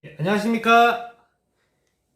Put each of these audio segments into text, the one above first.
안녕하십니까.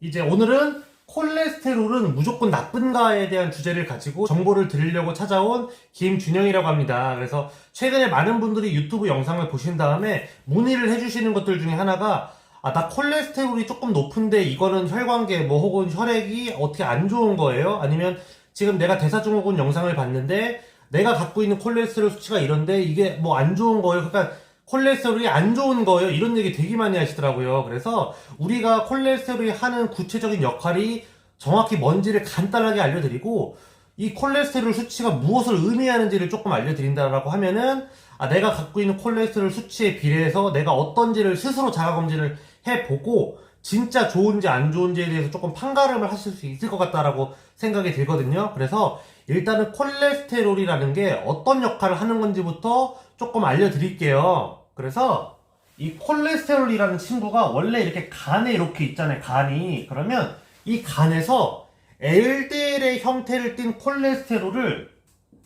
이제 오늘은 콜레스테롤은 무조건 나쁜가에 대한 주제를 가지고 정보를 드리려고 찾아온 김준영이라고 합니다. 그래서 최근에 많은 분들이 유튜브 영상을 보신 다음에 문의를 해주시는 것들 중에 하나가 나 콜레스테롤이 조금 높은데 이거는 혈관계 뭐 혹은 혈액이 어떻게 안 좋은 거예요? 아니면 지금 내가 대사증후군 영상을 봤는데 내가 갖고 있는 콜레스테롤 수치가 이런데 이게 뭐 안 좋은 거예요? 그러니까 콜레스테롤이 안 좋은 거예요. 이런 얘기 되게 많이 하시더라고요. 그래서 우리가 콜레스테롤이 하는 구체적인 역할이 정확히 뭔지를 간단하게 알려드리고 이 콜레스테롤 수치가 무엇을 의미하는지를 조금 알려드린다라고 하면은 내가 갖고 있는 콜레스테롤 수치에 비례해서 내가 어떤지를 스스로 자가검진을 해보고 진짜 좋은지 안 좋은지에 대해서 조금 판가름을 하실 수 있을 것 같다라고 생각이 들거든요. 그래서 일단은 콜레스테롤이라는 게 어떤 역할을 하는 건지부터 조금 알려드릴게요. 그래서 이 콜레스테롤이라는 친구가 원래 이렇게 간에 이렇게 있잖아요. 간이. 그러면 이 간에서 LDL의 형태를 띤 콜레스테롤을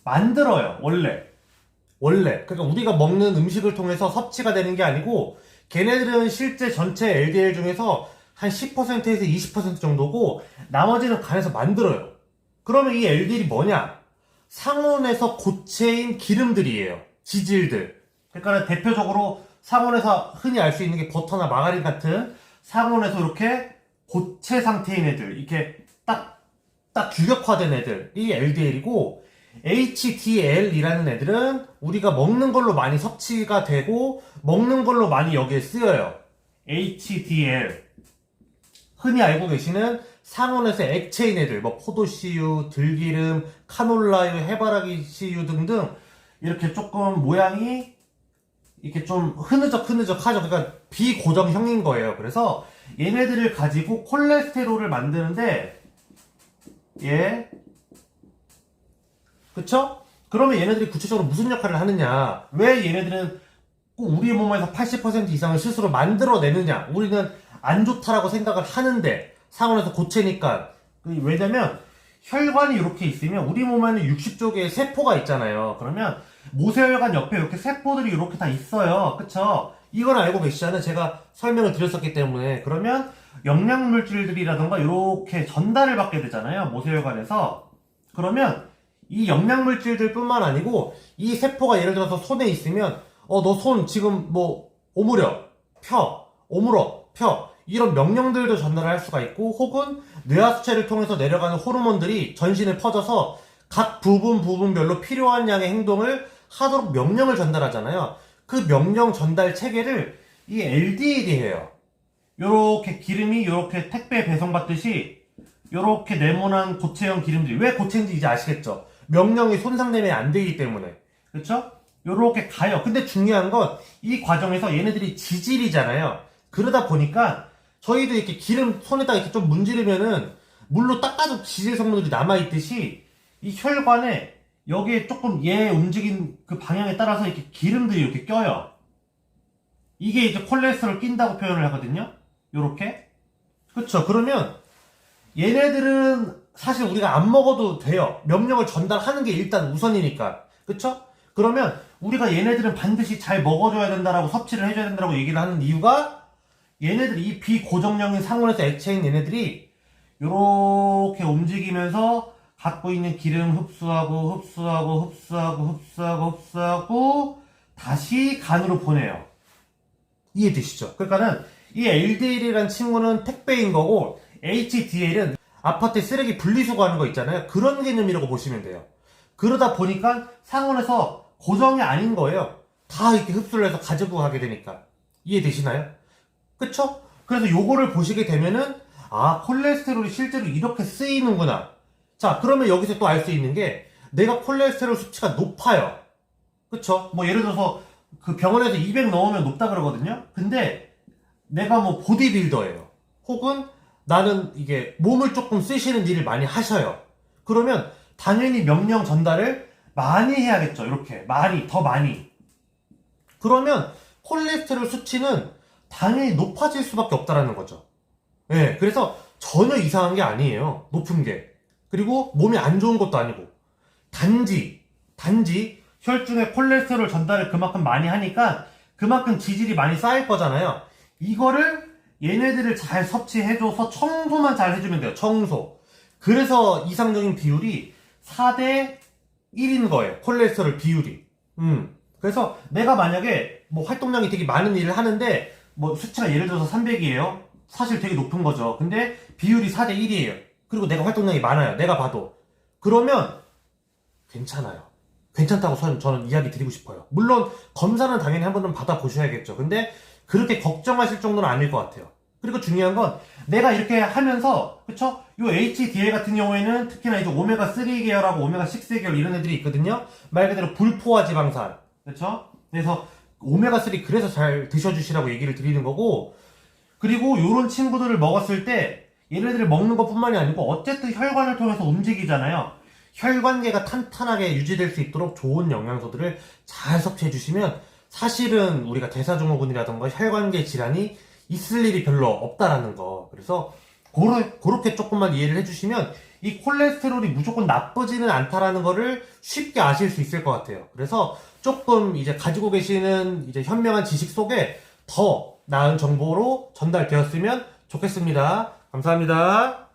만들어요. 원래. 그러니까 우리가 먹는 음식을 통해서 섭취가 되는 게 아니고 걔네들은 실제 전체 LDL 중에서 한 10%에서 20% 정도고 나머지는 간에서 만들어요. 그러면 이 LDL이 뭐냐? 상온에서 고체인 기름들이에요. 지질들. 그러니까 대표적으로 상온에서 흔히 알 수 있는 게 버터나 마가린 같은 상온에서 이렇게 고체 상태인 애들, 이렇게 딱 규격화된 애들이 LDL이고, HDL이라는 애들은 우리가 먹는 걸로 많이 섭취가 되고 먹는 걸로 많이 여기에 쓰여요. HDL. 흔히 알고 계시는 상온에서 액체인 애들, 뭐 포도씨유, 들기름, 카놀라유, 해바라기 씨유 등등 이렇게 조금 모양이 이렇게 좀 흐느적하죠. 그러니까 비고정형인 거예요. 그래서 얘네들을 가지고 콜레스테롤을 만드는데 그쵸? 그러면 얘네들이 구체적으로 무슨 역할을 하느냐? 왜 얘네들은 꼭 우리 몸에서 80% 이상을 스스로 만들어내느냐? 우리는 안 좋다라고 생각을 하는데 상온에서 고체니까. 왜냐면 혈관이 이렇게 있으면 우리 몸에는 60조 개의 세포가 있잖아요. 그러면 모세혈관 옆에 이렇게 세포들이 이렇게 다 있어요. 그쵸? 이걸 알고 계시잖아요. 제가 설명을 드렸었기 때문에. 그러면 영양물질들이라던가 이렇게 전달을 받게 되잖아요. 모세혈관에서. 그러면 이 영양물질들 뿐만 아니고 이 세포가 예를 들어서 손에 있으면 너 손 지금 뭐 오므려 펴 오므러 펴 이런 명령들도 전달할 수가 있고 혹은 뇌하수체를 통해서 내려가는 호르몬들이 전신에 퍼져서 각 부분별로 필요한 양의 행동을 하도록 명령을 전달하잖아요. 그 명령 전달 체계를 이 LDL이 해요. 요렇게 기름이 요렇게 택배 배송받듯이 요렇게 네모난 고체형 기름들이 왜 고체인지 이제 아시겠죠? 명령이 손상되면 안 되기 때문에. 그렇죠? 요렇게 가요. 근데 중요한 건 이 과정에서 얘네들이 지질이잖아요. 그러다 보니까 저희도 이렇게 기름 손에다 이렇게 좀 문지르면은 물로 닦아도 지질 성분들이 남아있듯이 이 혈관에 여기에 조금 얘 움직인 그 방향에 따라서 이렇게 기름들이 이렇게 껴요. 이게 이제 콜레스테롤 낀다고 표현을 하거든요. 요렇게. 그쵸? 그러면 얘네들은 사실 우리가 안 먹어도 돼요. 명령을 전달하는 게 일단 우선이니까. 그쵸? 그러면 우리가 얘네들은 반드시 잘 먹어줘야 된다라고 섭취를 해줘야 된다라고 얘기를 하는 이유가 얘네들이 이 비고정형인 상온에서 액체인 얘네들이 요렇게 움직이면서 갖고 있는 기름 흡수하고 다시 간으로 보내요. 이해되시죠? 그러니까는 이 LDL이라는 친구는 택배인 거고 HDL은 아파트 쓰레기 분리수거하는 거 있잖아요. 그런 개념이라고 보시면 돼요. 그러다 보니까 상온에서 고정이 아닌 거예요. 다 이렇게 흡수를 해서 가지고 가게 되니까. 이해되시나요? 그쵸? 그래서 요거를 보시게 되면은 콜레스테롤이 실제로 이렇게 쓰이는구나. 자, 그러면 여기서 또 알 수 있는 게 내가 콜레스테롤 수치가 높아요. 그쵸? 뭐 예를 들어서 그 병원에서 200 넣으면 높다 그러거든요. 근데 내가 뭐 보디빌더예요. 혹은 나는 이게 몸을 조금 쓰시는 일을 많이 하셔요. 그러면 당연히 명령 전달을 많이 해야겠죠. 이렇게 더 많이. 그러면 콜레스테롤 수치는 당연히 높아질 수밖에 없다라는 거죠. 예, 그래서 전혀 이상한 게 아니에요. 높은 게. 그리고 몸에 안 좋은 것도 아니고. 단지 혈중에 콜레스테롤 전달을 그만큼 많이 하니까 그만큼 지질이 많이 쌓일 거잖아요. 이거를 얘네들을 잘 섭취해줘서 청소만 잘 해주면 돼요. 청소. 그래서 이상적인 비율이 4대 1인 거예요. 콜레스테롤 비율이. 그래서 내가 만약에 뭐 활동량이 되게 많은 일을 하는데 뭐 수치가 예를 들어서 300이에요. 사실 되게 높은 거죠. 근데 비율이 4대 1이에요. 그리고 내가 활동량이 많아요. 내가 봐도. 그러면 괜찮아요. 괜찮다고 저는 이야기 드리고 싶어요. 물론 검사는 당연히 한 번은 받아보셔야겠죠. 근데 그렇게 걱정하실 정도는 아닐 것 같아요. 그리고 중요한 건 내가 이렇게 하면서 그쵸? 요 HDL 같은 경우에는 특히나 이제 오메가3 계열하고 오메가6 계열 이런 애들이 있거든요. 말 그대로 불포화 지방산. 그쵸? 그래서 오메가3 그래서 잘 드셔주시라고 얘기를 드리는 거고, 그리고 요런 친구들을 먹었을 때 얘네들을 먹는 것 뿐만이 아니고 어쨌든 혈관을 통해서 움직이잖아요. 혈관계가 탄탄하게 유지될 수 있도록 좋은 영양소들을 잘 섭취해 주시면 사실은 우리가 대사증후군이라던가 혈관계 질환이 있을 일이 별로 없다라는 거. 그래서 그렇게 조금만 이해를 해주시면 이 콜레스테롤이 무조건 나쁘지는 않다라는 거를 쉽게 아실 수 있을 것 같아요. 그래서 조금 이제 가지고 계시는 이제 현명한 지식 속에 더 나은 정보로 전달되었으면 좋겠습니다. 감사합니다.